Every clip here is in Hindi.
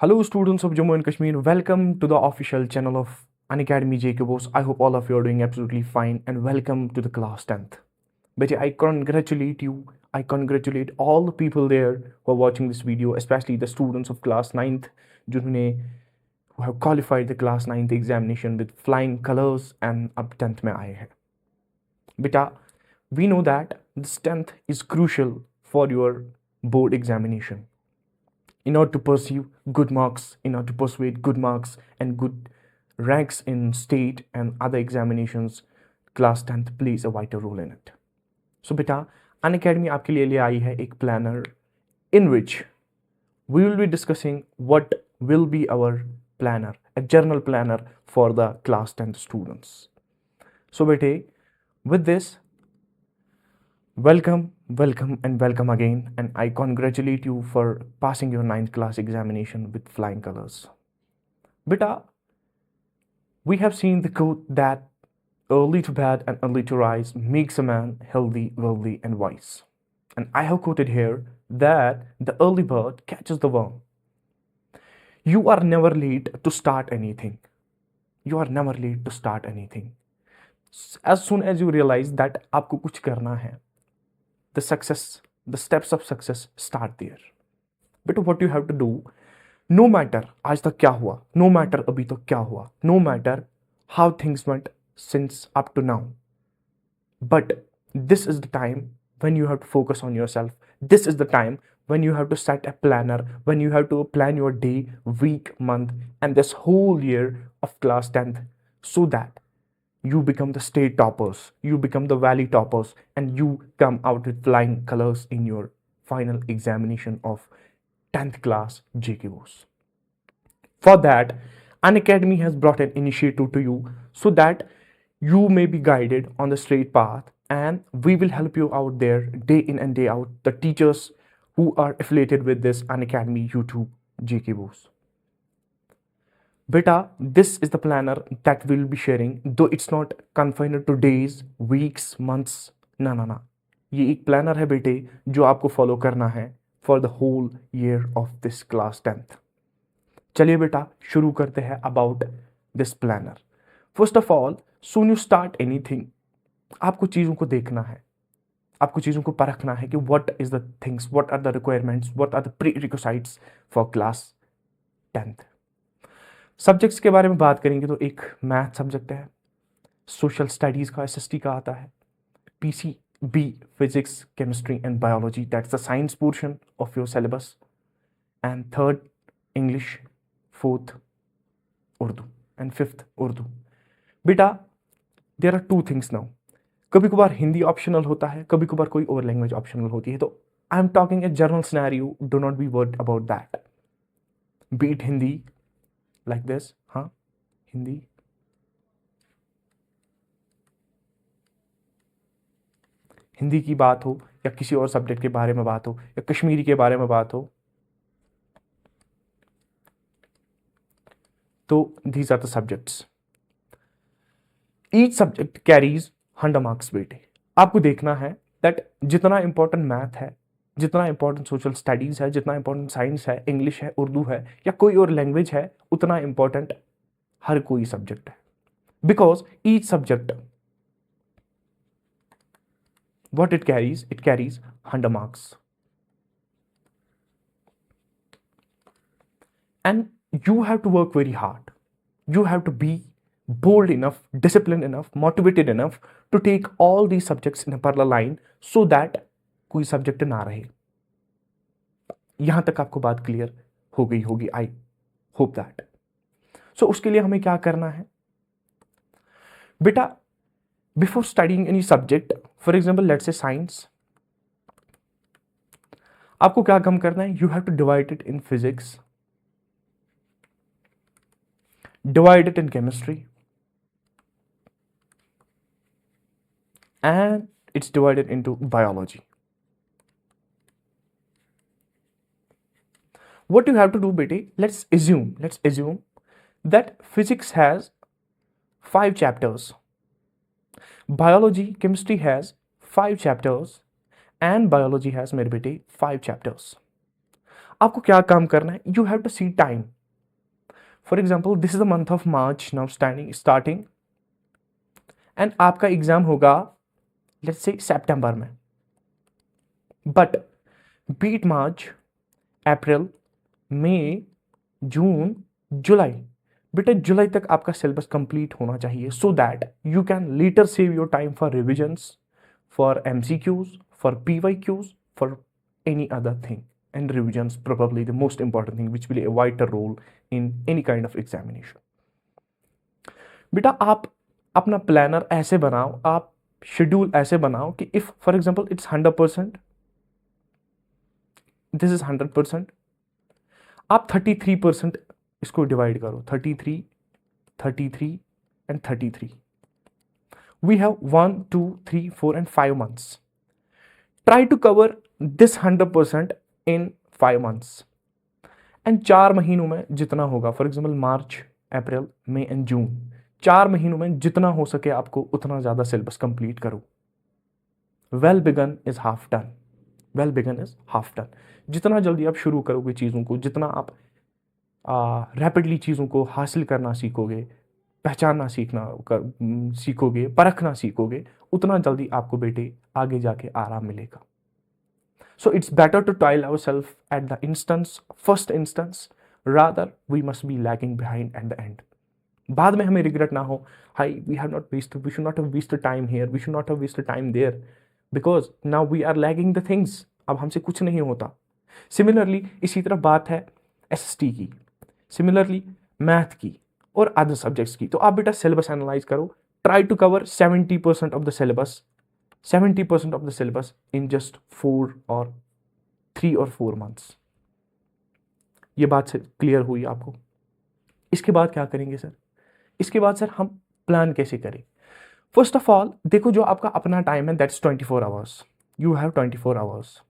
Hello, students of Jammu and Kashmir. Welcome to the official channel of Unacademy JK. I hope all of you are doing absolutely fine and welcome to the class 10th. But I congratulate you. I congratulate all the people there who are watching this video, especially the students of class 9th, जिन्होंने who have qualified the class 9th examination with flying colors and अब 10th में आए हैं. Beta, we know that this 10th is crucial for your board examination. In order to pursue good marks, in order to persuade good marks and good ranks in state and other examinations, class 10th plays a vital role in it. So beta, Unacademy आपके लिए ले आई है एक planner in which we will be discussing what will be our planner, a journal planner for the class 10th students. So bete, with this, welcome, and welcome again, and I congratulate you for passing your 9th class examination with flying colors. Beta, we have seen the quote that early to bed and early to rise makes a man healthy, wealthy, and wise. And I have quoted here that the early bird catches the worm. You are never late to start anything. You are never late to start anything. As soon as you realize that आपको कुछ करना है, the steps of success start there. But what you have to do, no matter आज तक क्या हुआ, no matter अभी तक क्या हुआ, no matter how things went since up to now, but this is the time when you have to focus on yourself. This is the time when you have to set a planner, when you have to plan your day, week, month, and this whole year of class 10th, so that you become the state toppers, you become the valley toppers, and you come out with flying colors in your final examination of 10th class JKOs. For that, Unacademy has brought an initiative to you so that you may be guided on the straight path, and we will help you out there day in and day out, the teachers who are affiliated with this Unacademy YouTube JKOs. Beta, this is the planner that we'll be sharing, though it's not confined to days, weeks, months. ना ये एक planner है बेटे जो आपको follow करना है for the whole year of this class 10th. चलिए बेटा शुरू करते हैं about this planner. First of all, soon you start anything, आपको चीज़ों को देखना है, आपको चीज़ों को परखना है कि what is the things, what are the requirements, what are the prerequisites for class 10th. Subjects के बारे में बात करेंगे तो एक मैथ सब्जेक्ट है, सोशल स्टडीज़ का एसएसटी का आता है, PCB physics chemistry and biology, that's the science portion of your syllabus, and third English, fourth Urdu, and fifth Urdu. बेटा there are two things now. कभी कभार हिंदी ऑप्शनल होता है, कभी कभार कोई और लैंग्वेज ऑप्शनल होती है, तो I am talking a general scenario, do not be worried about that. Bit Hindi like this, हाँ हिंदी, हिंदी की बात हो या किसी और सब्जेक्ट के बारे में बात हो या कश्मीरी के बारे में बात हो, तो these are the subjects. Each subject carries 100 marks बेटे. आपको देखना है that जितना इंपॉर्टेंट मैथ है, जितना इंपॉर्टेंट सोशल स्टडीज़ है, जितना इंपॉर्टेंट साइंस है, इंग्लिश है, उर्दू है या कोई और लैंग्वेज है, उतना इंपॉर्टेंट हर कोई सब्जेक्ट है. Because each subject what it carries 100 marks, and you have to work very hard. You have to be bold enough, disciplined enough, motivated enough to take all these subjects in a parallel line so that कोई सब्जेक्ट ना रहे. यहां तक आपको बात क्लियर हो गई होगी, आई होप दैट. सो उसके लिए हमें क्या करना है बेटा? Before studying any subject, for example let's say science, आपको क्या काम करना है? You have to divide it in physics, divide it in chemistry, and it's divided into biology. What you have to do, bete, let's assume that physics has 5 chapters, biology, chemistry has 5 chapters, and biology has, mere bete, 5 chapters. आपको क्या काम करना है, you have to see time. For example this is the month of March now starting, and आपका एग्जाम होगा लेट्स से सितंबर में. बट बीट मार्च, अप्रैल, मई, जून, जुलाई, बेटा जुलाई तक आपका सिलेबस कंप्लीट होना चाहिए, so that you can letter save your time for revisions, for MCQs, for PYQs, for any other thing. And revisions probably the most important thing which will play a vital role in any kind of examination. बेटा आप अपना प्लानर ऐसे बनाओ, आप शेड्यूल ऐसे बनाओ कि if for example it's 100%, this is 100%, आप 33% इसको डिवाइड करो, 33, 33 and 33. We have 1, 2, 3, 4 and 5 months. Try to cover this 100% in 5 months. And 4 महीनों में जितना होगा, for example March, April, May and June, 4 महीनों में जितना हो सके आपको उतना ज़्यादा सिलेबस कंप्लीट करो. Well begun is half done. Well begun is half done. जितना जल्दी आप शुरू करोगे चीज़ों को, जितना आप रैपिडली चीज़ों को हासिल करना सीखोगे, पहचानना सीखोगे, परखना सीखोगे, उतना जल्दी आपको बेटे आगे जाके आराम मिलेगा. So it's better to tile ourselves at the first instance, rather we must be lagging behind at the end. बाद में हमें रिग्रेट ना हो, high we should not have wasted time here, we should not have wasted time there, because now we are lagging the things. अब हमसे कुछ नहीं होता. सिमिलरली इसी तरह बात है SST की, सिमिलरली मैथ की और अदर सब्जेक्ट्स की. तो आप बेटा सिलेबस एनालाइज करो, try to cover 70% of the syllabus, 70% of the syllabus in just 3 or 4 months. ये बात से क्लियर हुई आपको. इसके बाद क्या करेंगे सर? इसके बाद सर हम प्लान कैसे करें? फर्स्ट ऑफ ऑल देखो, जो आपका अपना टाइम है that's 24 hours. You have 24 hours,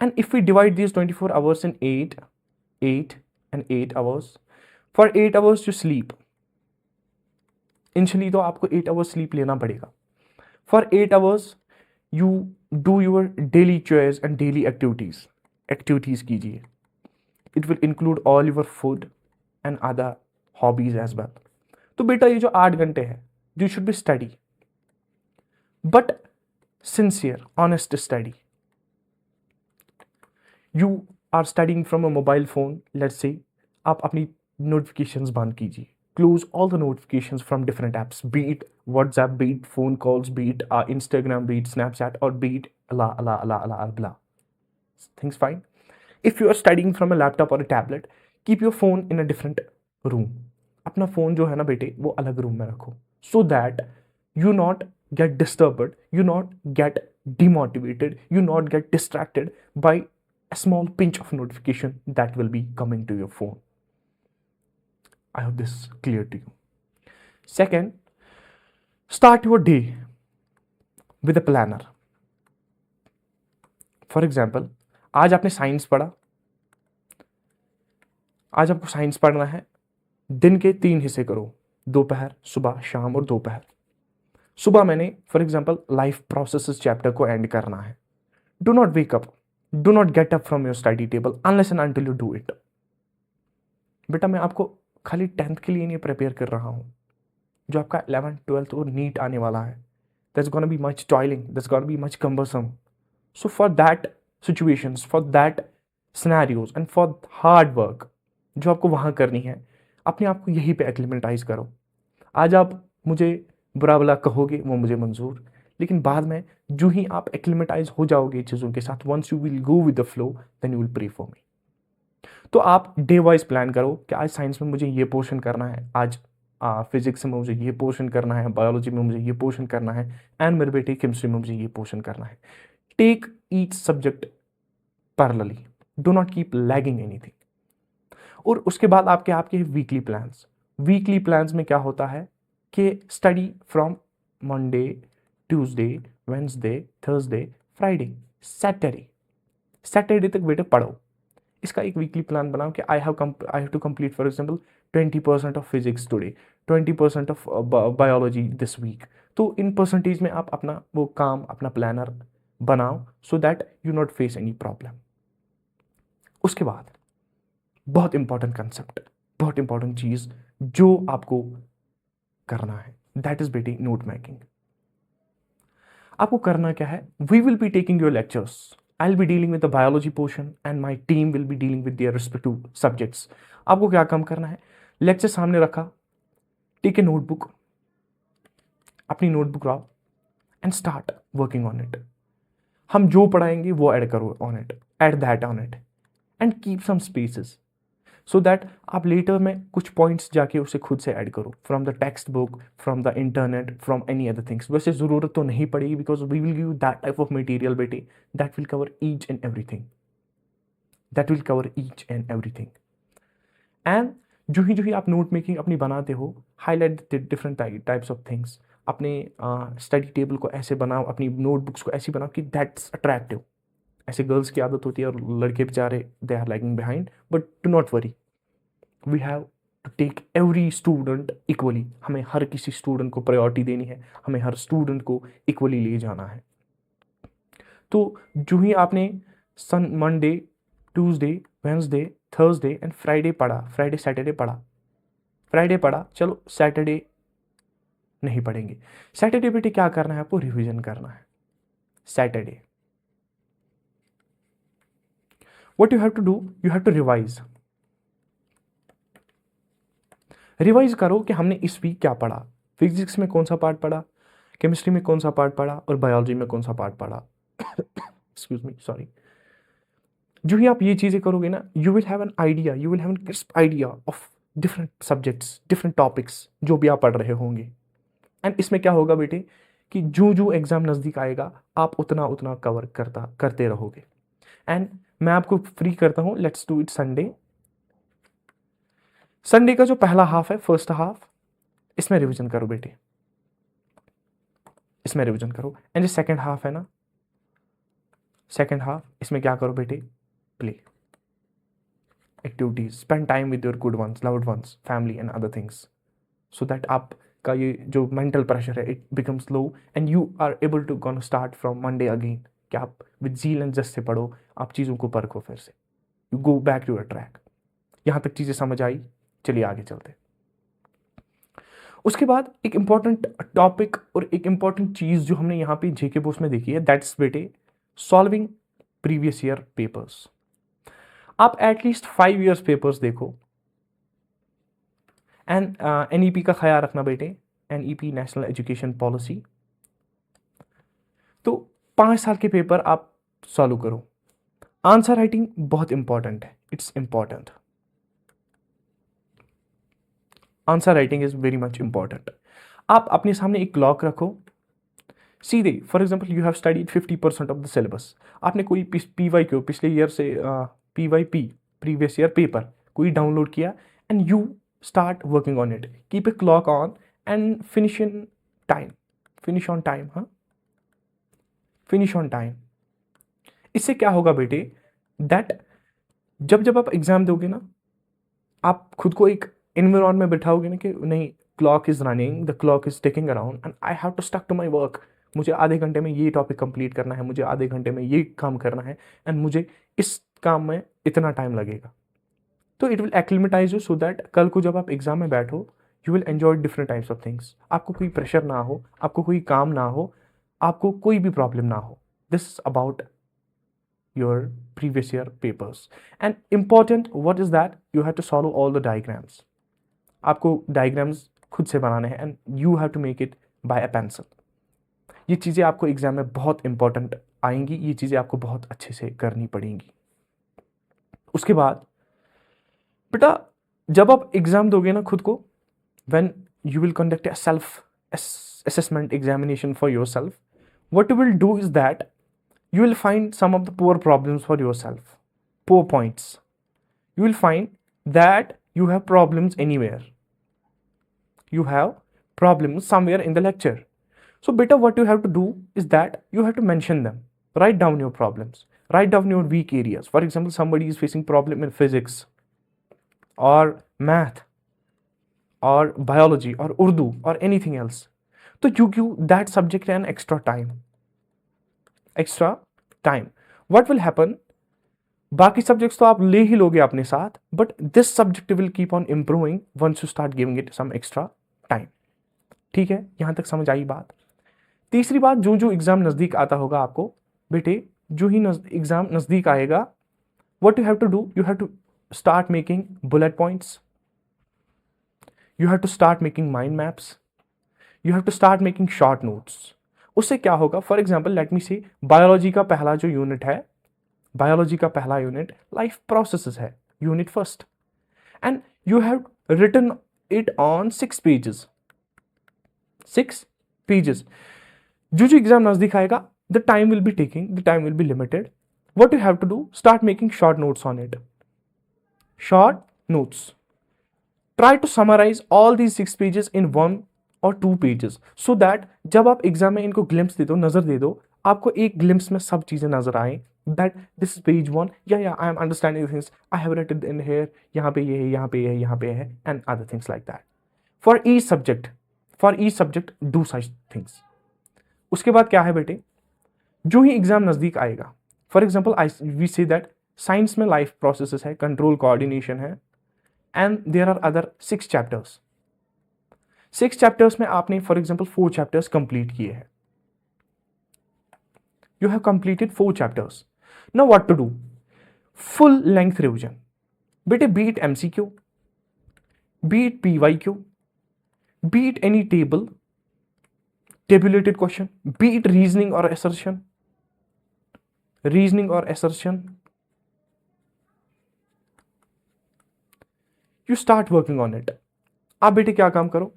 and if we divide this 24 hours in 8 and 8 hours, for 8 hours to sleep, initially तो आपको 8 आवर्स स्लीप लेना पड़ेगा. For 8 hours, you do your daily chores and daily activities. Activities कीजिए. It will include all your food and other hobbies as well. तो बेटा ये जो 8 घंटे हैं, you should be study, but sincere, honest study. You are studying from a mobile phone, let's say, आप अपनी notifications बंद कीजिए. Close all the notifications from different apps, be it WhatsApp, be it phone calls, be it Instagram, be it Snapchat, or be it blah. Things fine. If you are studying from a laptop or a tablet, keep your phone in a different room. अपना phone जो है ना बेटे वो अलग रूम में रखो, so that you not get disturbed, you not get demotivated, you not get distracted by a small pinch of notification that will be coming to your phone. I hope this is clear to you. Second, start your day with a planner. For example, आज आपने साइंस पढ़ा, आज आपको साइंस पढ़ना है. दिन के 3 हिस्से करो, दोपहर, सुबह, शाम और दोपहर. सुबह मैंने for example life processes chapter को एंड करना है. Do not wake up, do not get up from your study table unless and until you do it. बेटा मैं आपको खाली 10th के लिए नहीं प्रिपेयर कर रहा हूँ, जो आपका 11th, 12th और नीट आने वाला है. That's gonna be much toiling, that's gonna be much cumbersome. So for that situations, for that scenarios and for hard work जो आपको वहाँ करनी है, अपने आप को यहीं पे एक्लिमेटाइज करो. आज आप मुझे बुरा भला कहोगे, वो मुझे मंजूर, लेकिन बाद में जो ही आप एक्लिमेटाइज हो जाओगे चीज़ों के साथ, once you will go with the flow, then you will pray for me. तो आप डे वाइज प्लान करो कि आज साइंस में मुझे ये पोर्शन करना है, आज फिजिक्स में मुझे ये पोर्शन करना है, बायोलॉजी में मुझे ये पोर्शन करना है, एंड मेरे बेटे केमिस्ट्री में मुझे ये पोर्शन करना है. Take each subject parallelly, do not keep lagging anything. और उसके बाद आपके वीकली प्लान्स. वीकली प्लान्स में क्या होता है कि study from Monday, Tuesday, Wednesday, Thursday, Friday, Saturday तक बेटे पढ़ो. इसका एक वीकली प्लान बनाओ कि I have to complete for example 20% of physics today, 20% of biology this week. तो इन परसेंटेज में आप अपना वो काम, अपना प्लानर बनाओ, so that you not face any problem. उसके बाद बहुत इंपॉर्टेंट कंसेप्ट, बहुत इंपॉर्टेंट चीज जो आपको करना है, दैट इज बेटी नोट मेकिंग। आपको करना क्या है, we will be taking your lectures, I will be dealing with the biology portion and my team will be dealing with their respective subjects. आपको क्या काम करना है, लेक्चर सामने रखा, टेक ए नोटबुक, अपनी नोटबुक लाओ and start working on it. हम जो पढ़ाएंगे वो ऐड करो on it, add that on it and keep some spaces so that आप लेटर में कुछ पॉइंट्स जाके उसे खुद से ऐड करो from the textbook, from the internet, from any other things. वैसे ज़रूरत तो नहीं पड़ेगी because we will give that type of material बेटे that will cover each and everything, that will cover each and everything. And जो ही आप नोट मेकिंग अपनी बनाते हो, highlight different types of things. अपने स्टडी टेबल को ऐसे बनाओ, अपनी नोटबुक्स को ऐसी बनाओ कि दैट्स अट्रैक्टिव। ऐसे गर्ल्स की आदत होती है और लड़के बेचारे they are lagging behind, but do not worry, we have to take every student equally. हमें हर किसी स्टूडेंट को प्रायोरिटी देनी है, हमें हर स्टूडेंट को इक्वली ले जाना है। तो जो ही आपने Monday, Tuesday, Wednesday, Thursday and Friday पढ़ा, फ्राइडे सैटरडे पढ़ा, फ्राइडे पढ़ा, चलो सैटरडे नहीं पढ़ेंगे। सैटरडे बेटे क्या करना है, आपको रिवीजन करना है। Saturday what you have to do, you have to revise. Revise करो कि हमने इस वीक क्या पढ़ा, फिजिक्स में कौन सा पार्ट पढ़ा, केमिस्ट्री में कौन सा पार्ट पढ़ा और बायोलॉजी में कौन सा पार्ट पढ़ा। Excuse me, sorry. जो ही आप ये चीज़ें करोगे ना, you will have an idea, you will have an crisp idea of different subjects, different topics जो भी आप पढ़ रहे होंगे। एंड इसमें क्या होगा बेटे कि जो जो एग्जाम नज़दीक आएगा आप उतना उतना कवर करते रहोगे। एंड मैं आपको फ्री करता हूँ, let's do it Sunday. Sunday का जो पहला हाफ है, फर्स्ट हाफ, इसमें रिवीजन करो बेटे, इसमें रिवीजन करो। एंड जो सेकेंड हाफ है ना, सेकेंड हाफ, इसमें क्या करो बेटे, play activities, spend time with your good ones, loved ones, family and other things, so that आपका ये जो मेंटल प्रेशर है it becomes low and you are able to gonna start from Monday again. कि आप with zeal and just say पढ़ो, आप चीज़ों को परखो, फिर से you go back to your track. यहाँ तक चीज़ें समझ आई, चलिए आगे चलते। उसके बाद एक इंपॉर्टेंट टॉपिक और एक इंपॉर्टेंट चीज़ जो हमने यहाँ पे जेके बोस में देखी है, दैट्स बेटे सॉल्विंग प्रीवियस ईयर पेपर्स। आप एटलीस्ट 5 ईयर्स पेपर्स देखो। एंड एनईपी का ख्याल रखना बेटे, एनईपी नेशनल एजुकेशन पॉलिसी। तो 5 साल के पेपर आप सॉल्व करो। आंसर राइटिंग बहुत इंपॉर्टेंट है, it's important, answer writing is very much important. आप अपने सामने एक क्लॉक रखो सीधे, for example you have studied 50% of the syllabus. आपने कोई पीवाई क्यू पिछले ईयर से पीवाईपी प्रीवियस ईयर पेपर कोई डाउनलोड किया and you start working on it, keep a clock on and finish in time, finish on time, हाँ, फिनिश ऑन टाइम। इससे क्या होगा बेटे, दैट जब जब आप एग्जाम दोगे ना, आप खुद को एक इन्वायरमेंट में बिठाओगे ना कि नहीं, clock is running, the clock is taking around and I have to stuck to my work. मुझे आधे घंटे में ये टॉपिक कंप्लीट करना है, मुझे आधे घंटे में ये काम करना है एंड मुझे इस काम में इतना टाइम लगेगा। तो it will acclimatise you so that कल को जब आप एग्जाम में बैठो, you will enjoy different types of things. आपको कोई प्रेशर ना हो, आपको कोई काम ना हो, आपको कोई भी प्रॉब्लम ना हो। This about your previous year papers. And important, what is that? You have to solve all the diagrams. आपको diagrams खुद से बनाने हैं and you have to make it by a pencil. ये चीज़ें आपको एग्जाम में बहुत इंपॉर्टेंट आएंगी, ये चीज़ें आपको बहुत अच्छे से करनी पड़ेंगी। उसके बाद बेटा जब आप एग्जाम दोगे ना खुद को, when you will conduct a self assessment examination for yourself, what you will do is that you will find some of the poor problems for yourself, poor points. You will find that you have problems anywhere. You have problems somewhere in the lecture. So better what you have to do is that you have to mention them. Write down your problems. Write down your weak areas. For example, somebody is facing problem in physics or math or biology or Urdu or anything else. So you give that subject an extra time. What will happen, बाकी सब्जेक्ट्स तो आप ले ही लोगे अपने साथ, but this subject will keep on improving once you start giving it some extra time. ठीक है, यहां तक समझ आई बात। तीसरी बात, जो जो एग्जाम नजदीक आता होगा आपको बेटे, जो ही एग्जाम नजदीक आएगा, what you have to do, you have to start making bullet points, you have to start making mind maps, you have to start making short notes। उससे क्या होगा, फॉर एग्जाम्पल लेट मी से बायोलॉजी का पहला जो यूनिट है, बायोलॉजी का पहला यूनिट लाइफ प्रोसेसेस है, unit first, and you have written it on 6 pages, 6 pages. जो जो एग्जाम नजदीक आएगा, the time will be taking, the time will be limited. what you have to do, start making short notes on it, short notes, try to summarize all these 6 pages in 1 or 2 pages, so that जब आप एग्जाम में इनको ग्लिम्स दे दो, नजर दे दो, आपको एक ग्लिम्स में सब चीजें नजर आए, that this is page 1, yeah I am understanding things, I have written in here, यहाँ पे ये है, यहाँ पे ये है, यहाँ पे है, and other things like that। for each subject do such things। उसके बाद क्या है बेटे, जो ही एग्जाम नजदीक आएगा, for example we say that science में लाइफ प्रोसेसेस है, कंट्रोल कोऑर्डिनेशन है, and there are other 6 chapters. 6 chapters में आपने फॉर एग्जाम्पल 4 चैप्टर्स कंप्लीट किए हैं, you have completed 4 chapters. Now what to do, full length revision बेटे, be it MCQ, be it PYQ, be it any table, tabulated question, be it reasoning or assertion, you start working on it। आप बेटे क्या काम करो,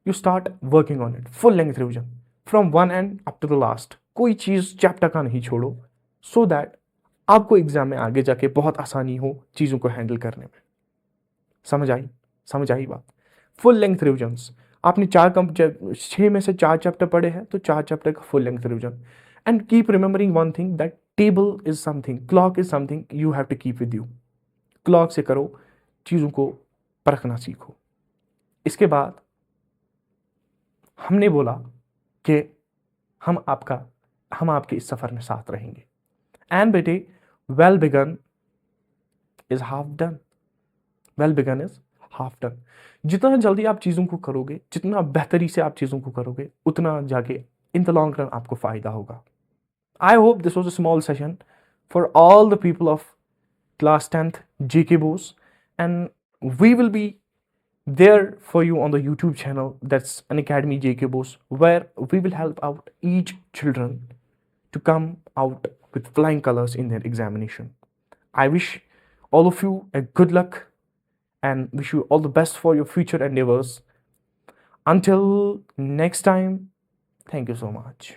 you start working on it, full length revision from one end up to the last, कोई चीज चैप्टर का नहीं छोड़ो, so that आपको एग्जाम में आगे जाके बहुत आसानी हो चीजों को हैंडल करने में। समझ आई बात। फुल लेंथ रिविजन्स, आपने 6 में से 4 चैप्टर पढ़े हैं, तो 4 चैप्टर का full length revision. And keep remembering one thing, that table is something, clock is something you have to keep with you. Clock से करो, चीज़ों को परखना सीखो। इसके बाद हमने बोला कि हम आपके इस सफ़र में साथ रहेंगे। एंड बेटे, well begun is half done, जितना जल्दी आप चीज़ों को करोगे, जितना बेहतरी से आप चीज़ों को करोगे, उतना जाके इन द लॉन्ग रन आपको फ़ायदा होगा। I hope this was a small session for all the people of class 10th JK Bose, and we will be there for you on the YouTube channel, that's Unacademy JK Bose, where we will help out each children to come out with flying colors in their examination. I wish all of you a good luck and wish you all the best for your future endeavors. Until next time, thank you so much.